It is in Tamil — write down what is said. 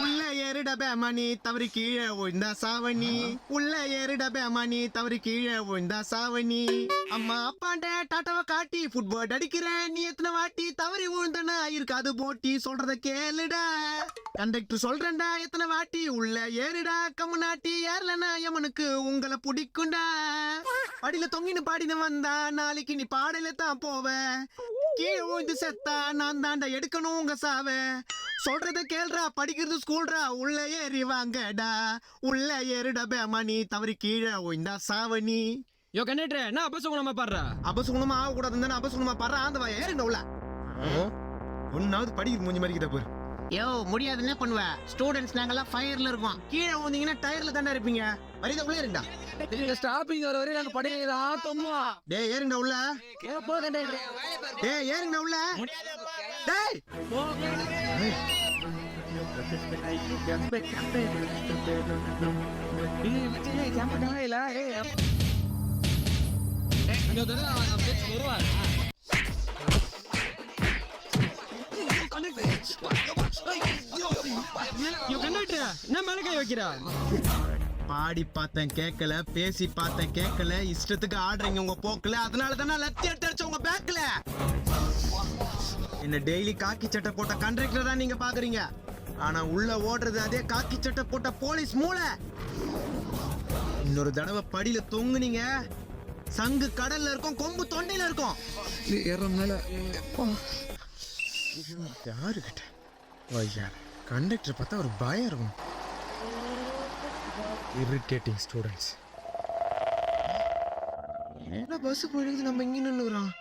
உள்ள ஏறிட பேமணி தவறி கீழே விழுந்தா சாவணி. உள்ள ஏறிட பேமணி தவறி கீழே விழுந்தா சாவணி. அம்மா அப்பாண்ட டாட்டாவை காட்டி ஃபுட்பால் அடிக்கிறேன். நீ எத்தனை வாட்டி தவறி விழுந்தனா இருக்காது போட்டி சொல்றத கேளுடா. கண்டக்டர் சொல்றேன்டா எத்தனை வாட்டி உள்ள ஏறிடா. கம்முனாட்டி ஏறலனா எமனுக்கு உங்களை பிடிக்கும்டா. படியில தொங்கின்னு பாடின வந்தா நாளைக்கு நீ பாடல தான் போவ. கீழே விழுந்து செத்தா நான் தாண்டா எடுக்கணும் உங்க சாவ. சொல்றத கேள்றா படிக்கிறது ஸ்கூல்ரா. உள்ள ஏறி வாங்கடா. உள்ள ஏறிட பேமணி தவறி கீழே விழுந்தா சாவணி. யோ கண்டக்டர் நான் அபசகுணமா பாடுறா. அபசகுணமா ஆக கூடாதுன்னு அபசகுணமா பாடுறா. அந்த வா ஏறிண்ட உள்ள ஒன்னாவது படிக்கிறது மூஞ்சி மாதிரி போய். யோ முடியாது என்ன பண்ணுவ. ஸ்டூடெண்ட்ஸ் நாங்கெல்லாம் ஃபயர்ல இருக்கோம். கீழே வந்தீங்கன்னா டயர்ல தாண்டா இருப்பீங்க. வரித உள்ள ஏறிண்டா. ஸ்டாப்பிங் வர வரையும் நாங்க படிக்கிறதா தொம்மா. டேய் ஏறிண்டா உள்ள. போ கண்டக்டர். டேய் ஏறிண்டா உள்ள. டேய் பாடி பார்த்தேன் கேட்கல, பேசி பார்த்தேன் கேட்கல, இஷ்டத்துக்கு ஆடுறீங்க உங்க போக்கல. அதனால தானே லத்தி எடுத்து அடிச்ச உங்க பேக்ல. என்ன டெய்லி காக்கி சட்டை போட்ட கண்டக்டர் தான் நீங்க பாக்குறீங்க. ஆனா உள்ள ஓடுறது அதே காக்கி சட்டை போட்ட போலீஸ் மூளை. இன்னொரு தடவை படியில தொங்குனீங்க சங்கு கடல்ல இருக்கும், கொம்பு தொண்டையில இருக்கும். யாரு கிட்ட கண்டக்டர் பார்த்தா ஒரு பயம் இருக்கும். Irritating students. என்ன பஸ் போயிடுது நம்ம இங்க நின்னுறோம்.